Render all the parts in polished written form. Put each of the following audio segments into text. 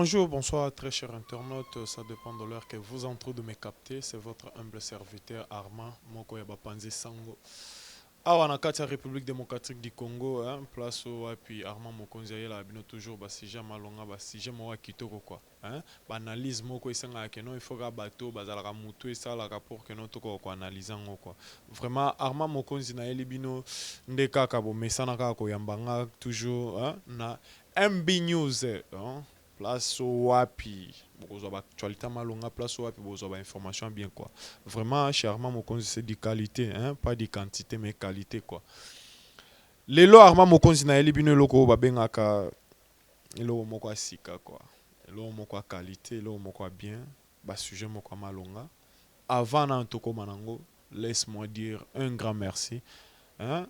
Bonjour, bonsoir, très chers internautes. Ça dépend de l'heure que vous entrez de me capter. C'est votre humble serviteur Armand Mokoyaba Panzi Sango. Awa na kati ya République démocratique du Congo, hein, place au puis Armand Mokonzi la bino toujours ba sujet malonga ba sujet mo kitoko quoi, hein, ba analyse moko esenga ke non il faut ga bateau bazala ka mutu et ça la rapport que non to ko analyser ngo quoi. Vraiment Armand Mokonzi na yeli bino ndeka ka bo mesana ka ko yambanga toujours, hein, na MB News, hein. Place au wapi bokozwa actualité malonga, place au wapi bokozwa information bien quoi. Vraiment Armand Mokonzi c'est de qualité, hein, pas de quantité mais qualité quoi. Lelo Armand Mokonzi na elibino eloko babengaka eloko moko asika quoi, eloko moko qualité, eloko moko bien, ba sujet moko malonga. Avant na ntoko manango, laisse-moi dire un grand merci, hein,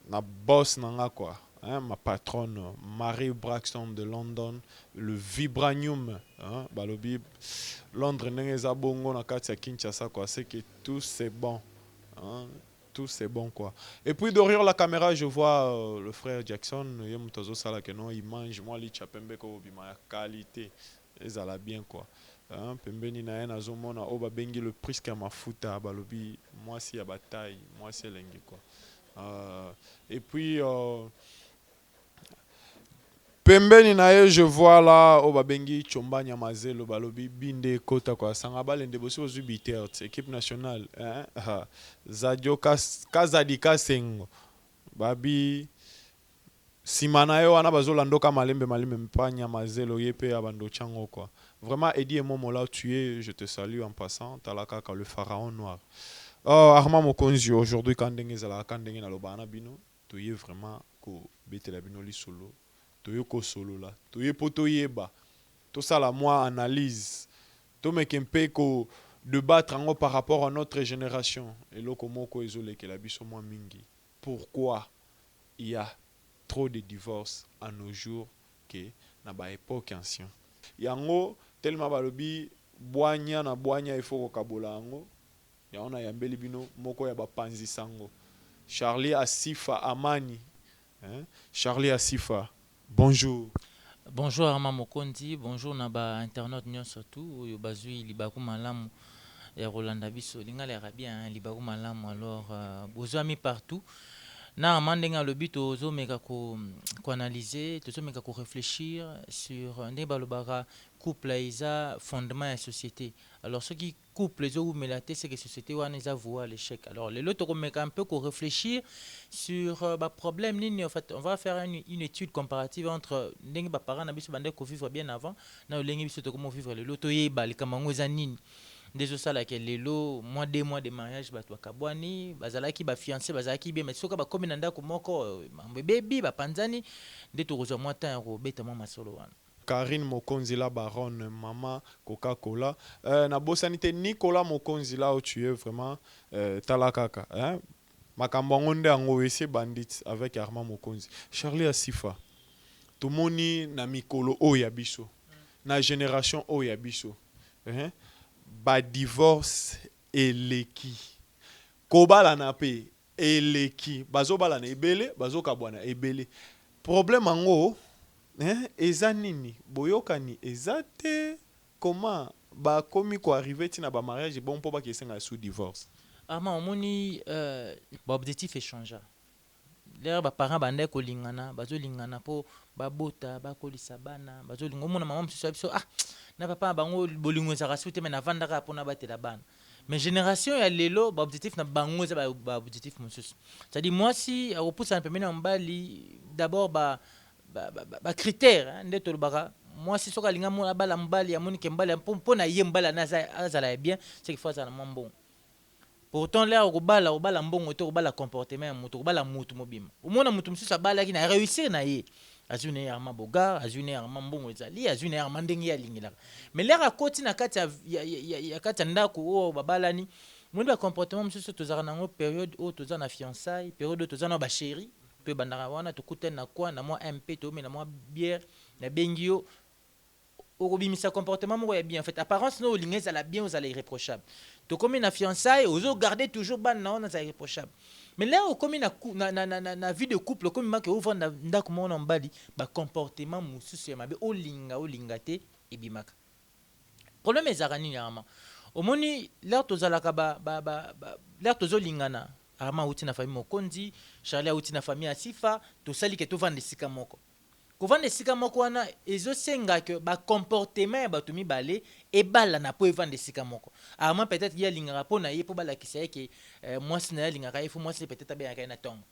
na boss nanga quoi, hein, ma patronne Marie Braxton de London, le Vibranium, hein, balobi Londres n'engeza bongo na kati ya Kinshasa quoi, c'est que tout c'est bon, hein, tout c'est bon quoi. Et puis derrière la caméra je vois le frère Jackson, yem tozo sala que non, il mange moi li chapembe ko bima ya qualité, ezala bien quoi. Hein, pembeni na ye nazomona o babengi le prisque ya mafuta balobi moi si ya bataille, moi c'est lengi quoi. Et puis pembeni na ye je vois là o babengi Chomba Nyamazelo balobi binde kota kwa sanga balende bosi bozu bitert équipe nationale, hein, Zadio Kazadika Sengo babi simana yo wana bazolandoka malembe malembe mpa Nyamazelo yepe abando chango quoi. Vraiment Eddie et Momo là tu es, je te salue en passant, talaka ka le pharaon noir. Oh, Armand Mokonzi, aujourd'hui, quand ndenge na lobana bino, tu es vraiment ko bete la bino li solo. Tu es ko solo là. Tu es poto yeba. Tout ça la moi analyse. Tu me kempe ko débattre en par rapport à notre génération. Et là comment ko isolé que la biso moi mingi. Pourquoi il y a trop de divorces à nos jours que na ba époque ancien. Yango tellement balobi boanya na boanya il faut ko kabola yango. On a yambeli bino moko ya bapanzi sango. Charlie Asifa Amani, hein? Charlie Asifa, bonjour. Bonjour Armand Mokondi, bonjour Naba internaute nyon surtout, oyo bazui libaku malamu ya Rolanda biso, lingala ya bien libaku malamu alors bozwami partout. Na mandenga le but ozo meka ko analyser, tozo meka ko réfléchir sur ndé balobara couple isa fondement ya société. Alors ce qui couple les ou melaté c'est que société wana eza voie l'échec. Alors les autres ko meka un peu ko réfléchir sur ba problème nini en fait, on va faire une étude comparative entre ndenge ba parents na biso bande ko vivre bien avant na ndenge biso to comment vivre le loto yeba le kamango eza nini. Déjà ça là que lelo mois 2 mois de mariage bato bakabwani bazalaki ba fiancé bazalaki bien mais soka ba komi na ndako moko baby ba panzani nde to kozwa mois temps ko beta mo masolo wana. Karine Mokonzi la baronne, maman Coca-Cola. Na bosanité Nicolas Mokonzi là où tu es vraiment talakaka. Hein? Makambangonde ango ese bandit avec Armand Mokonzi. Charlie Asifa. Tout moni na mikolo o yabiso. Na génération o yabiso. Hein? Ba divorce eleki kobala na pe eleki bazobala na ebele bazokabwana ebele problème ango, hein, eza nini boyokani eza te comment bakomi ko arriver tina ba mariage bon po bakesenga sous divorce. Ama omoni ba objectif échange. Lero ba parents bande ko lingana bazolingana po babota bakolisa bana bazolinga omona mama msusu biso na papa bango bolingo za rasute mais na vandaka pona batela bana. Mais génération ya lelo ba objectif na bango za ba objectif msusu. C'est-à-dire moi si opousa na pemena mbali d'abord ba critère ndeto lobaka moi si soka linga mo bala mbali ya moni ke mbali po na ye mbala na azala bien c'est qu'il faut ça na mbongo. Pourtant là obala mbongo to obala comportement ya mutu obala mutu mobima omona mutu msusu abala ki na réussir na ye azune ya maboga azune ya mbongo ezali azune ya mandenge ya lingila mais là akoti na kati ya kati ya ndako o babalani mwindi ba comportement msusu tozaka nango période o toza na fiançailles période o toza na ba chéri pe bandaka wana tokutana na kwa na mwa MP to na mwa bière na bengio okobimisa comportement moko ya bien en fait apparence no lingeza la bien aux irréprochable to comme na fiançailles ozo garder toujours ban na on za irréprochable mais là comme na vie de couple comme ma que ouvre ndako mona mbali ba comportement mususu ya mabe olinga te ebimaka. Problème ezalaka nini ama omoni l'air tozalaka l'air tozolingana ama uti na famille mokonzi Charlie uti na famille asifa tosali ke tovanda esika moko kovanda esika moko wana ezosenga ke bacomportement ya bato mibale ebalana mpo evanda esika moko ama peut-être ye alingaka mpo na ye mpo balakisa ye ke mwasi na ye alingaka ye fo mwasi peut-être abengaka ye na ntongo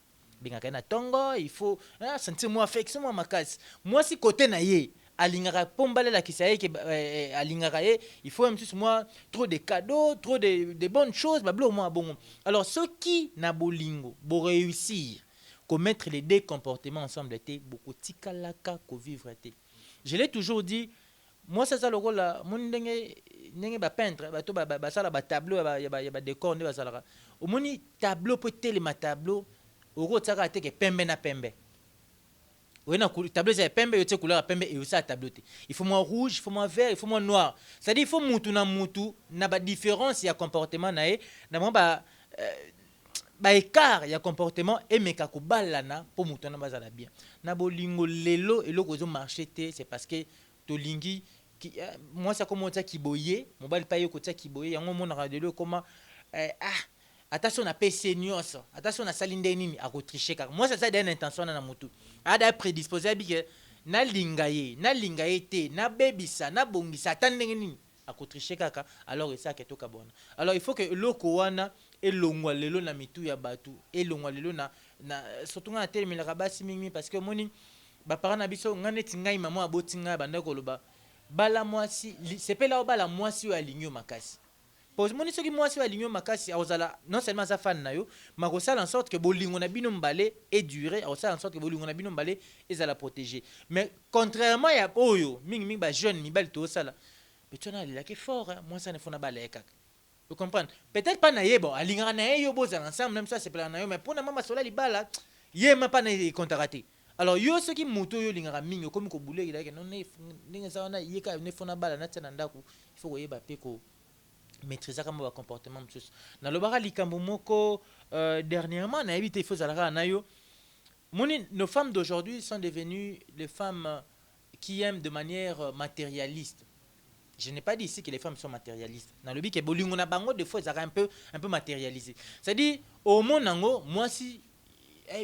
bengaka ye na ntongo il faut sentir moi affection moi makasi mwasi kote na ye alingaka pomba la qui sait que alingaka il faut un petit moi trop de cadeaux trop de bonnes choses bablo moi bon alors ceux qui na bolingo bo réussir commettre les deux comportements ensemble était beaucoup tikalaka ko vivre était je l'ai toujours dit moi c'est ça le rôle là mon ndenge ba peintre ba to ba sala ba tableau ya ba décor ne ba sala au moni tableau peut tellement tableau au gros tsaka te que pembe na pembe. Oui, non, tableau c'est pembe, il y a couleur pembe et aussi tableau. Il faut moins rouge, il faut moins vert, il faut moins noir. C'est-à-dire il faut moutou na ba différence il y a comportement na ba écart il y a comportement et meka ko balana pour moutou na bazala bien. Na bolingo lelo et loko zo marché té c'est parce que to lingi moi ça comme ça qui boyer, mon bal paye ko ça qui boyer, yango mona radio comment attention na PC nyonso attention na salinde nini akotricher car moi ça donne intention na mutu ada prédisposé abike na lingaye te na bebisa na bongisa tandenge nini akotricher kaka alors ça ke toka bona alors il faut que loko wana elongwa lelo na mitu ya batu elongwa lelo na surtout na telemela basi mingi parce que moni ba parents na biso nganeti ngai maman abotinga banda koloba bala mwasi sepela bala mwasi yo aligno makasi. Pose moni soki mwasi wa ligno makasi azala non seulement sa fan na yo makosala en sorte que bolingo na bino mbale et durer azala en sorte que bolingo na bino mbale ezala protéger mais contrairement ya oyo mingi ba jeune mibali to sala betona la ke fort moi ça ne fona bala kaka vous comprenez peut-être pas na yebo alinga na yo boza ensemble même ça c'est plan na yo mais pour na mama sola libala yema pas na contracté alors yo ce qui moto yo linga mingi comme ko boule il a non ninga ça na yeka ne fona bala na tsana ndako il faut yeba pe ko maîtriser comme un comportement monsieur na lobara likambo moko dernièrement na évité faut zalaka na yo moni nos femmes d'aujourd'hui sont devenues les femmes qui aiment de manière matérialiste. Je n'ai pas dit ici que les femmes sont matérialistes na lobi ke bolingo na bango des fois zaka un peu matérialisé c'est-à-dire au monango moi si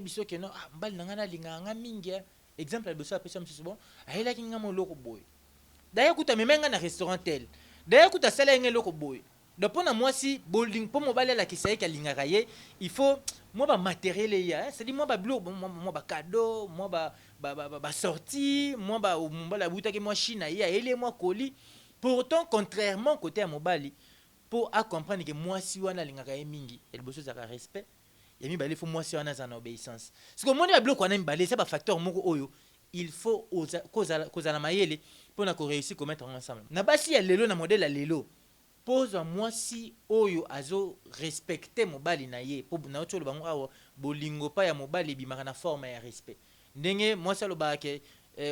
biso ke non mbali nanga na linga nga mingi exemple biso apesa monsieur bon ayela kinga moloko boy d'ailleurs kuta memenga na restaurant tel d'ailleurs kuta sala ngé loko boy donc pour moi si boling pour mobile la qui sait qu'elle linga rayer il faut moi ba matériel ya c'est dit moi ba blo moi ba cadeau moi ba sortie moi ba la buta que moi china ya ele moi colis pourtant contrairement côté à mobile pour à comprendre que moi si wana linga rayer mingi el bosso ça respect ya mi balé faut moi si wana za obéissance parce que moi ba blo ko na mi balé c'est ba facteur moko oyo il faut cause la mayele pour na ko réussir commettre ensemble na basi ya lelo na modèle ya lelo pose moi si oyo azo respecter mobali na ye po na otolo bango awo bolingo pa ya mobali bimaka na forme ya respect ndenge moi ça loba ke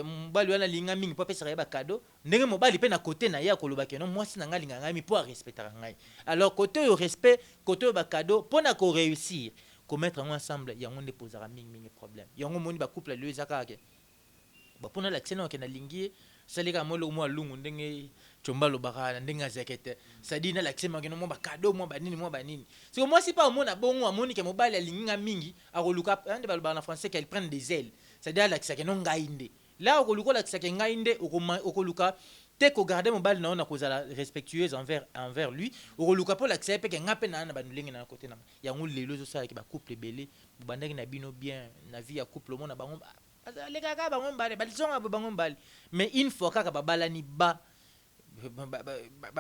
mobali wana linga mingi po pesa ba cadeau ndenge mobali pe na côté na ya ko loba ke non moi si na nga linga ngami po respecter ngai alors côté au respect côté ba cadeau pour na ko réussir commettre ensemble yango ne posera mingi problème yango moni ba couple le ezaka ke ba pona la tsena ke na lingi salika molo mo lungu ndenge chomba lo bakala ndenge zakete sadina la tsema ke no mo ba cadeau mo ba nini c'est moi si pas mo na bongo amoni ke mobali alinga mingi akoluka ande ba na français qu'elle prenne des ailes c'est-à-dire la tsaka no ngainde là okoluka la tsaka ngainde okoluka te ko garder mobali na ona kozala respectueuse envers lui okoluka po la tsaka pe ke ngape na ba ndenge na côté na yango lelo zo sala ke ba couple belé bandaki na bino bien na vie ya couple mo na bango les gars bango mbale balisonga bango mbale mais une fois kaka babalani ba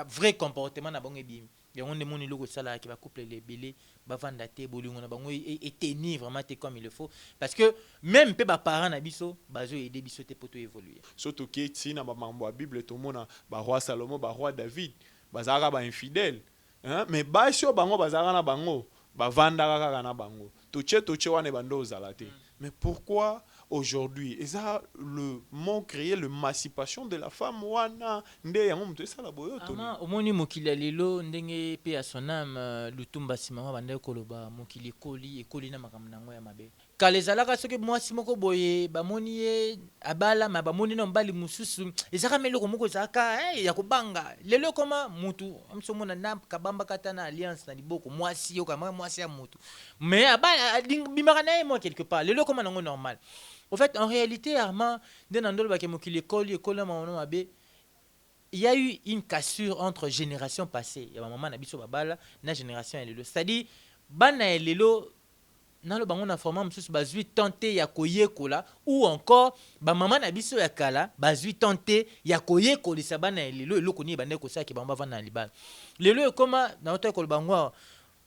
vrai comportement na bango ebimi yango nde moni loko sala ki ba couple les belé ba vanda te bolingo na bango et tenir vraiment te comme il le faut parce que même pe ba parents na biso bazo aider biso te poto évoluer surtout que ti na ba mambo ya Bible to mona ba roi Salomon ba roi David bazaka ba infidèle hein mais ba sio bango bazaka na bango ba vanda kaka na bango toche wana bando ozalate. Mais pourquoi aujourd'hui et ça le mot créer l'émancipation de la femme wana nde yango mto ça la boyo to ama omoni mokili ya lelo ndenge pe ya sonam lutumba sima bande koloba mokili ekoli na makambo nango ya mabe kala ezalaka soki mwasi moko boye bamoni ye abala ma bamoni na mobali mosusu ezaka meloko moko ezalaka ya kobanga lelo koma mutu amsomona na kabamba kata na alliance na liboko mwasi yo kama mwasi ya mutu mais abala bimaka na ye moi quelque part lelo koma nango normal. En fait, en réalité, Armand, il y a eu une cassure entre générations passées. Il y a un moment, la génération et c'est-à-dire, bana et lelo, dans le bangon information, monsieur bazui tenté ya koye kola ou encore ba maman na biso ya kala bazui tenté ya koye kola sabana et lelo koni bande ko sa ki bamba vana libala. Lelo koma na oto ko bango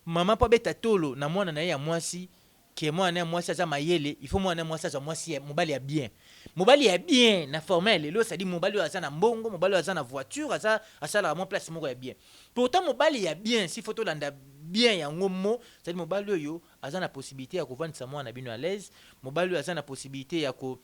maman pa beta tolo na mwana na ya mwasi que moi na mwasi za mayele il faut moi na mwasi za mwasi mobali ya bien na formel lelo ça dit mobali aza na mbongo mobali aza na voiture aza la mon place moko ya bien pourtant mobali ya bien si photo landa bien ya ngomo ça dit mobali yo aza na possibilité ya kovandisa mwana bino à l'aise mobali aza na possibilité ya ko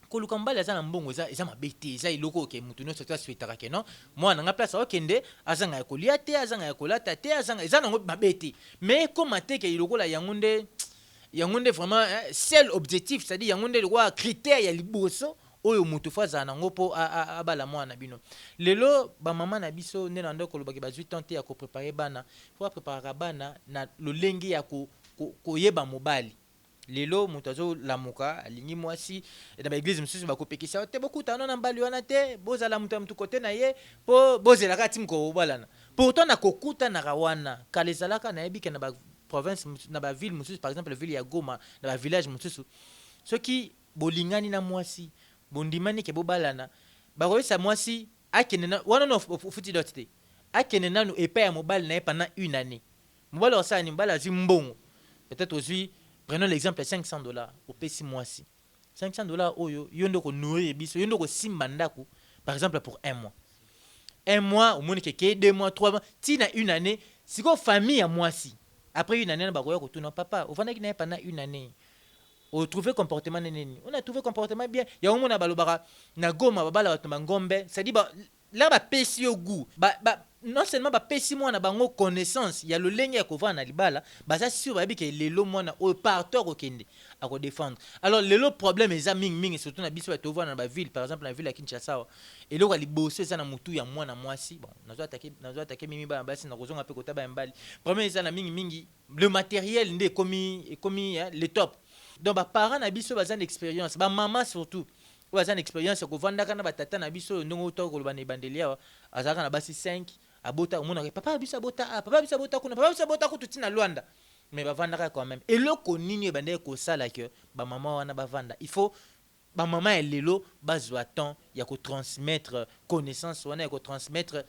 koluka mobali aza na mbongo eza mabete eza iloko ke mutu nyonso to aswetaka ke non mwana nga place okende azanga ya kolia te azanga ya kolata te azanga eza nango mabete mais koma te ke iloko la yango nde vraiment seul objectif c'est-à-dire yango nde quoi critère ya liboso oyo mutu faza nango po abala mwana bino lelo ba mama na biso nde na ndo koloba ke bazwi tenter ya ko préparer bana faut préparer bana na lolengi ya ko yeba mobali lelo mutu azo lamuka alingi mwasi na ba église mususu bakopekisa te bokuta na mbali wana te bozala mutu kote na ye po bozela ka tim ko balana pourtant na kokuta na rawana kalezalaka na yebika na ba province na ba ville mususu par exemple ville ya Goma na ba village mususu ceux qui bolingani na mwasi bondimani ke bobalana bakoyesa mwasi akenena wana no futi dotte akenena no epa ya mobali na pendant une année mobali osani mobali azimbongo peut-être aussi prenons l'exemple de $500 au pesi mwasi $500 oyo yondo ko nourrir biso yondo ko simba ndako par exemple pour un mois au moins que 2 mois 3 mois tina une année siko famille ya mwasi après une année bakoya ko tuna papa ovanda ki na pendant une année on trouvé comportement neni on a trouvé comportement bien ya omo na balobaka na Goma babala batomba ngombe ça dit ba là ba pesi au goût non seulement ba pesi mwana bango connaissance ya lo lenge ya kovana na libala ba ça sûr ba bi ke lelo mwana au parteur okende a ko défendre alors lelo problème eza ming surtout na biso ya tovana na ba ville par exemple na ville ya Kinshasa et lo li bosser ça na mutu ya mwana mwasi bon nazo attaquer mimi ba basi na kozonga pe kota ba mbali problème eza na mingi le matériel ndé komi le top donc ba parents na biso bazan expérience ba maman surtout bazan expérience ko vanda kana batata na biso ndongo to ko bana bandelia azaka na basi 5 abota omona papa biso abota kuna papa biso abota ko tutina Luanda mais bavanda quand même et loko nini bande ko sala que ba maman wana bavanda il faut ba maman elelo bazwa temps ya ko transmettre connaissance wana ya ko transmettre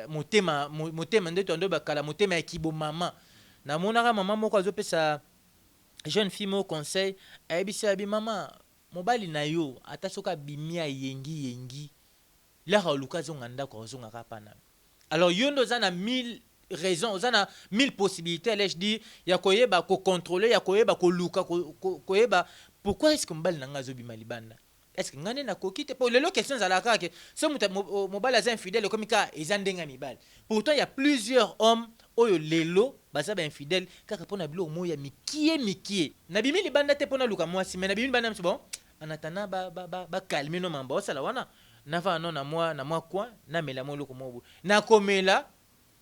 motema nde to ndo bakala motema ya kibo mama na monaka maman moko azopesa jeune fille mo conseil ayebisi abi mama mobali na yo ata soka bimia yengi la haluka zonga ndako zonga kapana alors yondo zana 1000 raisons zana 1000 possibilités là je dis ya koyeba ko contrôler ya koyeba ko luka koyeba pourquoi est-ce que mobali na ngazo bima libanda est-ce que ngane na kokite pour lelo question za la kake so mobali aza infidèle comme ka ezandenga mibali pourtant il y a plusieurs hommes oyo lelo baza ba infidèle kaka pona bilo moya mikie na bimi libanda te pona luka mwasi mais na bimi libanda bon anatana ba calmer no mamba osala wana na va non na moi quoi na mela mo loko mobu na komela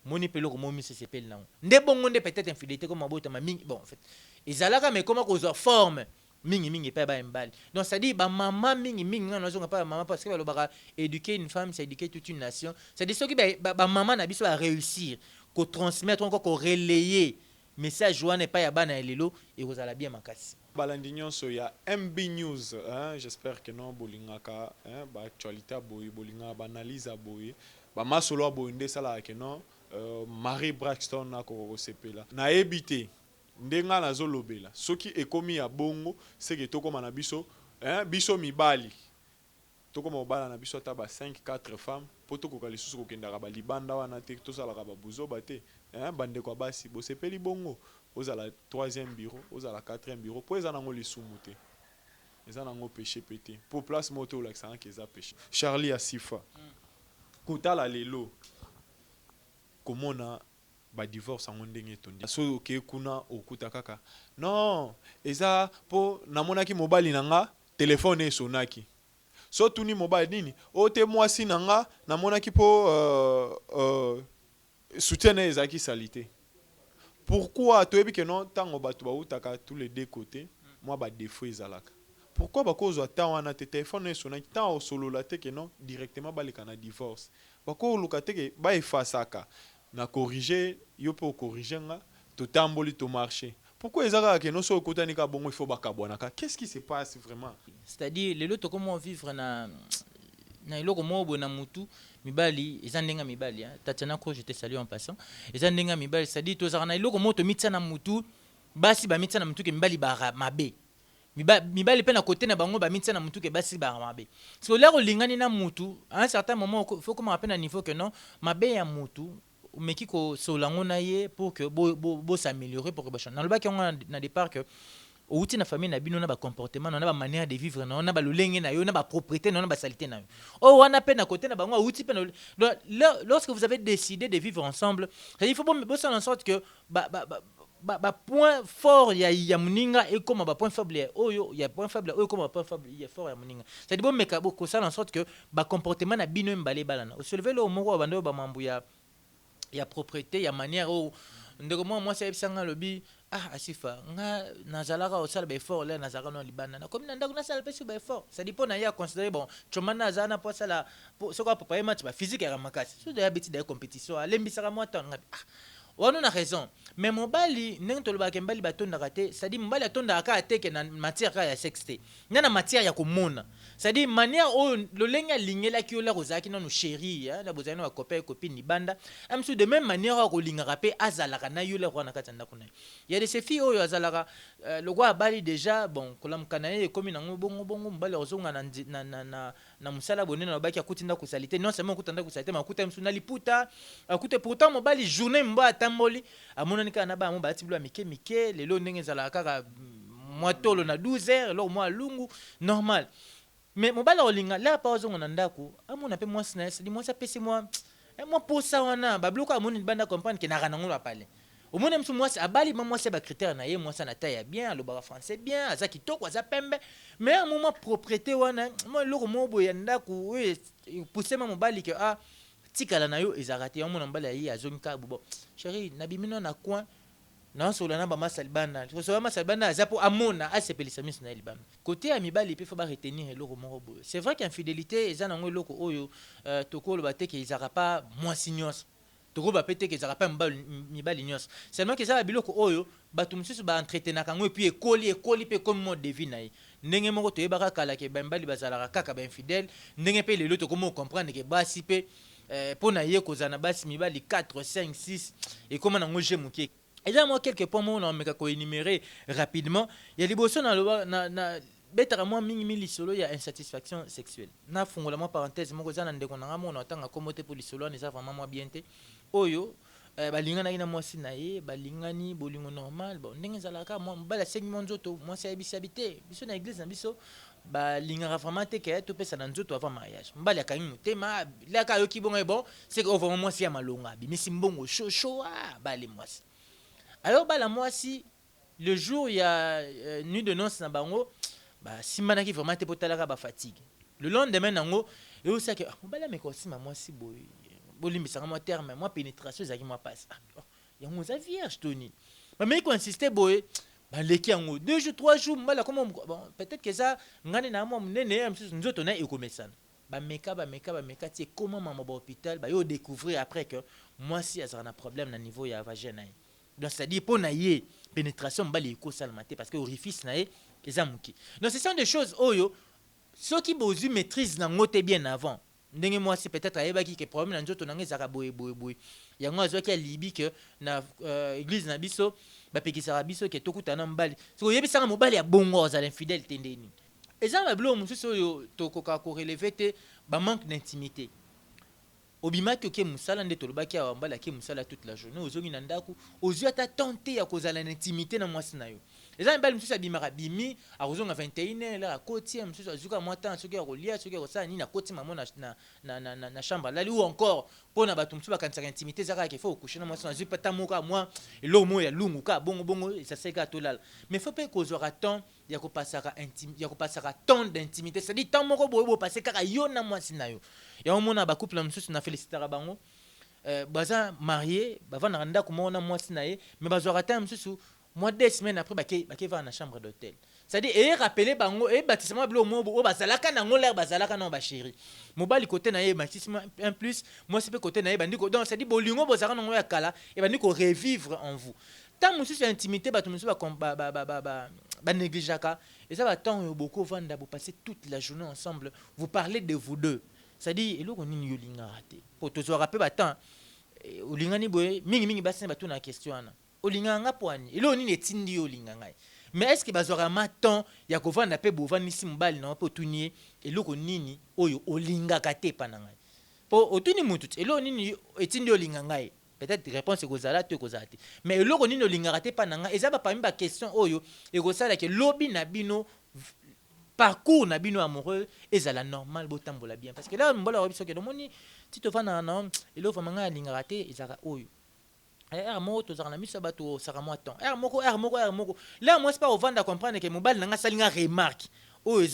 moni pelo ko momi se sepel na nde bongo nde peut-être infidélité comme abota ma mingi bon en fait ezalaka mais comment ko forme mingi pa ba mbali donc ça dit ba maman mingi ngana zonga pa maman parce que ba lobaka éduquer une femme c'est éduquer toute une nation c'est dit ce qui ba maman na biso à réussir ko transmettre encore ko relayer message wana pa ya bana elelo et vous allez bien makasi balandi nyonso ya MB News hein j'espère que non bolingaka hein ba actualité boy bolinga ba analyse boy ba masolo boy nde sala que non Marie Braxton na ko sepela na ebité ndenga nazo lobela soki ekomi ya bongo seke tokoma na biso hein biso mibali tokoma obala na biso ata ba 5-4 femmes poto ko kali susu ko kendaka ba libanda wana te to sala ka ba buzo bate hein bande kwa basi bo sepeli bongo aux à la troisième bureau, aux à la quatrième bureau, pour les anangos les sous-moutés. Les anangos péché pété. Pour place moto, là, c'est qu'ils a péché. Charlie Asifa. Kota la lelo. Comment on a ba divorce en ndenge tondi. So ke kuna okuta kaka. Non, eza po namonaki mobile nanga, téléphone sonaki. So tuni mobile nini, o te mwasi nanga, namonaki po soutien ezaki salité. Pourquoi tu es que non tant bato ba utaka tous les deux côtés, moi ba défaut ezalaka. Pourquoi ba cause tant wana te téléphone sonaki tant au solo la te que non directement ba le kana divorce. Ba ko lukate ke ba efasaka na corriger yo pour corriger nga to tamboli to marcher. Pourquoi ezaka que non so kotani ka bongo il faut bakabonaka. Qu'est-ce qui se passe vraiment? C'est-à-dire les autres comment vivre na iloko mobo na mutu mibali ezandenga mibali Tatiana ko je te salue en passant ezandenga mibali c'est-à-dire tozaka na iloko moto mitsa na mutu basi ba mitsa na mutu ke mibali ba mabe mibali pe na côté na bango ba mitsa na mutu ke basi ba mabe so là olingani na mutu à un certain moment faut comment appeler à niveau que non mabe ya mutu meki ko solango na ye pour que bo s'améliorer pour que ba change na lobaki on na départ que outi na famille na bino na ba comportement na ba manière de vivre na ba lolenge na yo na ba propriété na ba saleté na yo oh wana pe na côté na bango outi pe lorsque vous avez décidé de vivre ensemble il faut bon en sorte que point fort ya muninga et comme ba point faible oyo ya point faible oyo comme point faible ya fort ya muninga c'est dit bon meka ko ça en sorte que ba comportement na bino mbale balana au soulever le moko bando ba mambu ya propriété ya manière o ndeko moi c'est ebisanga lobi Asifa nga nazalaka osala ba effort là nazalaka no libana na comme ndako na sala pesi ba effort ça dépend na ya considérer bon chomana azana po sala so ko papa match ba physique ya makasi so de habitude de compétition alembisaka moi tant on a raison mais mobali ndenge tolobaka mbali batondaka te c'est-à-dire mbali atondaka ateke na matière ya sexte na matière ya komona c'est-à-dire manière o lolenge alingelaki yo la kozalaki nanu chéri na bozali na bacopain copine libanda amsu de même manière ya kolingaka mpe azalaka na yo la roi na kati ya ndako na ye ya de ces filles oyo azalaka lokwa abali déjà bon kolamuka na ye ekomi nango bongo mbali ozonga na mosala bonene nalobaki akuti ndako salite non seulement akuta ndako salite mais akuta msu na liputa akute pourtant mobali journée mbo atamboli amonani kaka na bango bati bilo ya mike lelo ndenge ezalaka kaka mwatolo na 12h lelo mwa lungu normal mais mobali olinga la pa ozonga na ndako amona pe mwasi na yesi mwasi apesi mwa posa wana babiloko amoni banda comprendre ke naka nango apale omona msu mwasi abali mwasi ba critère na ye mwasi na taille bien alobaka français bien aza kitoko aza pembe mais à moment propriété wana moi loko mobo ya ndako pousser mobali ke tikala na yo ezarate ya mona mbala yi azonka bo chérie nabimino na coin na sola na ba masalibana so ba masalibana azapo amona asepelisa miso na libana côté ya mibali pe faut ba retenir eloko moko c'est vrai qu'infidélité ezana ngo eloko oyo tokolo bateke ezara pas moi signos toko ba pete ke ezara pas mibali nyos seulement que ça ba biloko oyo batu mususu ba entretenir kango et puis ekoli pe comme mode de vie na ye ndenge moko to yebaka kala ke ba mbali bazala kaka ba infidèle ndenge pe lelo to komo comprendre ke basi pe pour na ye kozana basi mibali 4 5 6 et comment nango jemuke et là moi quelques points moi on meka ko énumérer rapidement il y a liboso na betara moi mingi lisolo ya insatisfaction sexuelle na fungola moi parenthèse moko zana ndeko nanga mo na tanga komote pour lisolo ne ça vraiment moi bien te oyo balingana ina mwasi na ye balingani bolingo normal bon ndenge zalaka moi mbala 5 monzoto moi c'est habité biso na église na biso balingaka vraiment te ke to pesa na nzoto avant mariage mbali akangi motema laka yoki bongo bon c'est que vraiment mwasi ya malonga bimisi mbongo chaud bali mwasi alors bala mwasi le jour il y a nuit de noces na bango simanaki vraiment te potalaka ba fatigue le lendemain nango et aussi que bala meko sima mwasi boy bolimbisanga moi terme moi pénétration ezaki moi passe yango za vierge toni mais ko insister boy baleki yango 2 jours 3 jours mbala comment bon peut-être que ça ngane na moi munene nzoto na ekomesana bameka ti comment maman ba hôpital ba yo découvrir après que moi si azana un problème na niveau ya vagin donc c'est à dire pour na ye pénétration mbali ko salmate parce que orifice na ye eza muki donc ce sont des choses oyo ceux qui bozu maîtrise na ngote bien avant ndenge moi c'est peut-être ayebaki que problème na nzoto nanga ezaka boye yango azwaki alibi que na église na biso bapekisaka biso ke tokutana mbali so yebisanga mobali ya bongo azala infidèle tendeni eza babilo mosusu oyo tokoka korelever te manque d'intimité obimaki oke musala nde tolobaki awa mbala ke musala toute la journée ozongi na ndako ozwi ata tente ya kozala na intimité na mwasi na yo eza mibali mosusu abimaka bimi akozonga 21h akoti mosusu azuka mwa temps soki akolia soki akosala nini akoti mamo na chambre alali ou encore mpona bato mosusu bakanisaka intimité eza kaka ifo okushe na mwasi azwi pata moko ya mwa eloko moko ya lungu ka bongo esasai kaka tolala mais fo mpe kozwaka temps ya kopasaka temps d'intimité c'est-à-dire temps moko boye bopase kaka yo na mwasi na yo ya omona bacouple mosusu na félicitaka bango baza marié bavandaka ndako moko na mwasi na ye mais bazwaka temps mosusu moi 2 semaines après bake va na chambre d'hôtel c'est-à-dire et rappeler bango et bâtissement bilo mo bazalaka nango l'air bazalaka na ba chéri mobali côté na ye bâtissement un plus moi c'est pe côté na ye bandiko donc c'est-à-dire bolingo bozaka nango ya kala et bandiko revivre en vous tant mosusu intimité bato mosusu ba négligeaka et ça va temps beaucoup vanda vous passer toute la journée ensemble vous parlez de vous deux c'est-à-dire eloko nini yo linga raté pour to zo rappeler ba temps olingani boye mingi basi ba tuna question ana olinganga poani eloko nini etindi yo olinganga mais est-ce que bazora maton ya kovanda pe bovanisi mbali na po tunie eloko nini oyo olingaka te pananga po otuni mutu eloko nini etindi olinganga peut-être réponse ekozala to ekozala te mais eloko nini olingaka te pananga eza ba parmi ba question oyo ekosala ke lobi na bino parcours na bino amoureux ezala normal botambola bien parce que là mbola wabiso ke domoni ti to vana na eloko manga lingaka te ezaka oyo moko tozaka na miso bato osaka mwa temps moko là moi c'est pas ovanda comprendre que mobile nanga salinga remarque oyo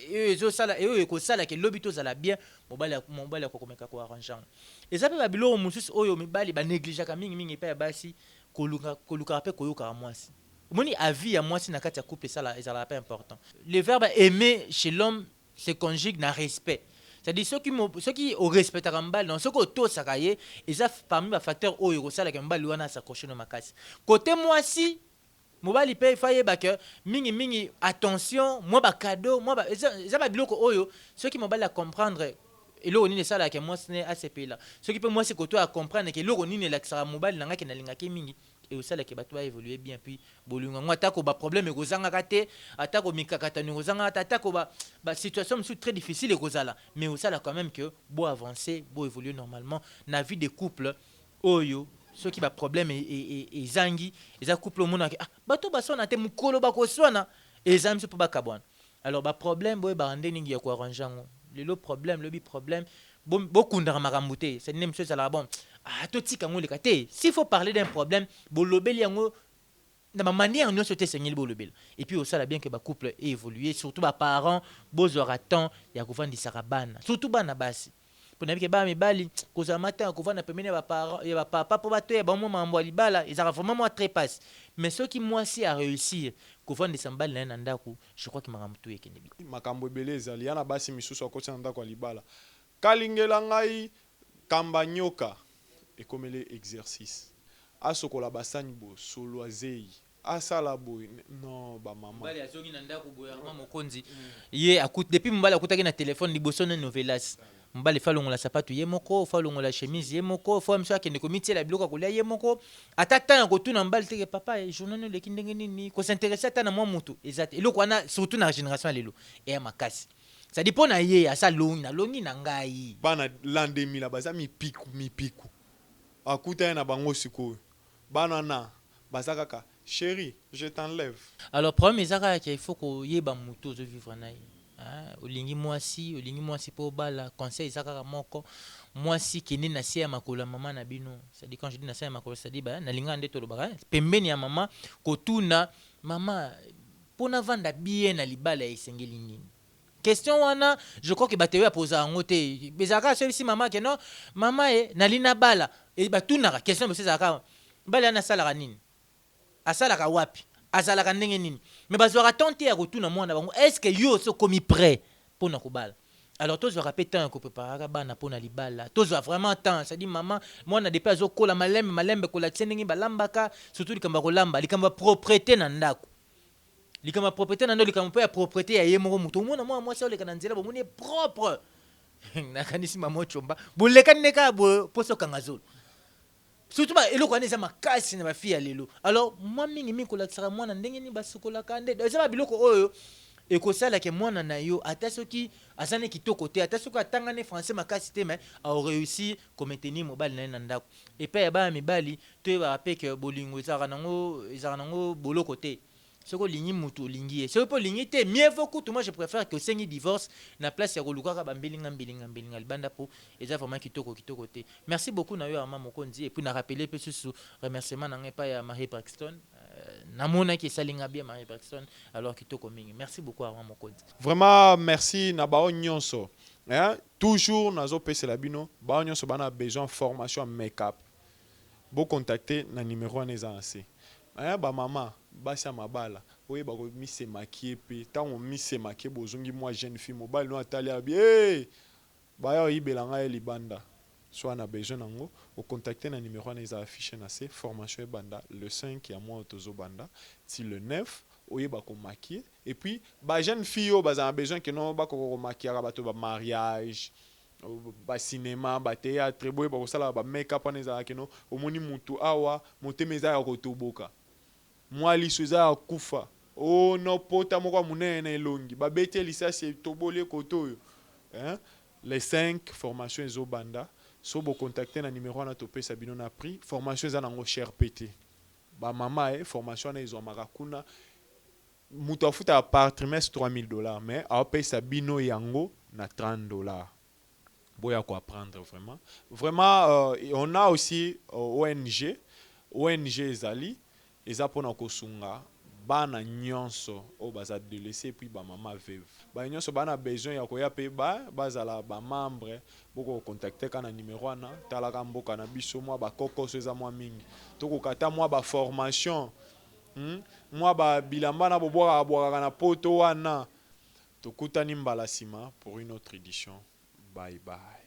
ezosala oyo ekosala ke lobi tozala bien mobile akokomeka ko arrangeant eza pe babilo mosusu oyo mibali banégligeaka mingi pe ya basi koluka pe koyoka mwasi moni avis ya mwasi na kati ya couple ezala pas important le verbe aimer chez l'homme se conjugue na respect. C'est-à-dire ceux qui au respect à mbal dans ce que tout ça cahier ils ont parmi les facteurs où il ça la mbal wana s'accrocher dans ma casse côté moi si mobile paye faye ba que mingi attention moi ba cadeau moi ba ça ba biloko oyo ceux qui mobile à comprendre et là on est ça là que moi c'est à ces pays là ceux qui peut moi c'est côté à comprendre que là on est là que ça mobile nanga ki na linga ke mingi et aussi là que bato va évoluer bien puis bolunga moi atako ba problème ko zanga kate atako mikakata ni kozanga atako ba situation c'est très difficile et kozala mais aussi là quand même que beau avancer beau évoluer normalement na vie de couple oyo ceux qui ba problème et zangi et couple mona bato basona te mukolo bakoswana et zami c'est pour bakabwana alors ba problème boy ba rende ningi ya ko arranger le problème le problème beaucoup de makambuté c'est même chose à la bon toti kango le kate s'il faut parler d'un problème bolobeli yango na manière nous sauter seigneur bolobel et puis aussi là bien que ba couple évoluer surtout ba parents bozora temps ya kovandi sarabana surtout bana basi pour na ba mibali koza matin kovanda pemene ba parents et ba papa pour bato ya ba mama mambo libala ils ont vraiment très passe mais ceux qui moi si à réussir kovanda sambali na ndako je crois que makambuto ekenebi makambo beleza liana basi misusu akoti na ndako libala kalingela ngai kambanyoka ekomele exercice asokola basani bo solo azei asala boy non ba mama mbali azongi na ndako boya mama mokonzi ye akut depuis mbali akutaki na téléphone liboso na novelas mbali falongola sapato ye moko falongola chemise ye moko fo mso akende komiti la biloko kolia ye moko atata na kotuna mbali teke papa journée le kindenge nini ko s'intéresser ata na mwa mutu ezate eloko wana surtout na génération lelo et makasi ça dépend na ye asa longi na ngai bana landemi la baza mipiku akuta na bango sikoyo bana na bazaka chérie je t'enlève alors premier ezaka il faut ko yeba mutu ozo vivre na ye olingi mwasi po bala conseil ezaka moko mwasi kende na sia makolo mama na bino c'est dit quand je dis na sia makolo c'est dit ba na linga nde tolobaka pembeni ya mama kotuna mama pona vanda bien na libala esengeli nini question wana je crois que batewe posa ngote bezaka celui mama que non mama nalina bala et batuna question be sezaka bala na sala nini asala ka wapi azala ka ndenge nini mais bazwaka tenter ya kotuna mwana bango est-ce que yo so komi prêt pona kobala alors tous rappelle temps ko préparer bana pona libala tous vraiment temps ça dit maman mwana depuis azokola malembe kola tsendengi balambaka surtout likamba kolamba likamba propriété na ndako likama propriété na ndo likama pe propriété ya yemoko muto mona moi ça lekana nzela bo moni propre na kanisi mama chomba boleka neka bo poso kangazolo surtout ba eloko ane za makasi na ba fille lelo alors moi mingi ko la tsara mwana ndenge ni basukola kande ça ba biloko oyo ekosalaka mwana na yo ata soki aza ne kitoko te ata soki atangane français makasi te mais aoréussi komaintenir mobali na ye na ndako epai ya bana mibali toyebaka mpe ke bolingo ezalaka nango boloko te soki olingi mutu olingi ye soki mpe olingi te mieux vaut kutu moi je préfère que osengi divorce na place ya kolukaka bambelinga libanda mpo eza vraiment kitoko te. Merci beaucoup na yo Armand Mokonzi et puis na rappeler mpe susu remerciement na ngai epai ya Marie Braxton namonaki esalinga bien Marie Braxton alors kitoko mingi. Merci beaucoup Armand Mokonzi. Vraiment merci na bao nyonso. Hein? Toujours nazo pese la bino, bao nyonso bana besoin formation make-up. Bo contacter na numéro wana eza assez. Hein, ba mama, basi ya mabala. Oye ba ko mi se maquiller pe, tant on mi se maquiller bozongi moi jeune fille mobile no atali abi. Hey! Ba yo ibelanga libanda. Soit na besoin nango, au contacter na numéro wana eza affiché na se formation banda le 5 ya mois tozo banda, si le 9 oye ba ko maquiller et puis ba jeune fille yo ba besoin que non ba ko maquiller ba to ba mariage ba cinéma ba théâtre boye ba ko sala ba make-up wana eza que non omoni mutu awa motemeza ya ko toboka mwali soza kufa oh no pota moko munene elongi ba bete lisasi tobole koto yo hein les 5 formations ezo banda so bo contacter na numéro wana to pesa bino na prix formation eza nango cher pété ba mama formation na izo marakuna mutu afuta par trimestre $3000 mais a pesa bino yango na $30 boya ko apprendre vraiment on a aussi ONG ezali eza pona kosunga bana nyonso o baza adolescent puis ba mama veuve ba nyonso bana besoin ya koya pe bazala ba membre boko contacter kana numéro wana talaka mboka na biso mwa ba kokoso eza mwa mingi toko kata mwa ba formation mwa ba bilamba na bobwaka na poto wana tokutani mbala sima pour une autre édition. Bye bye.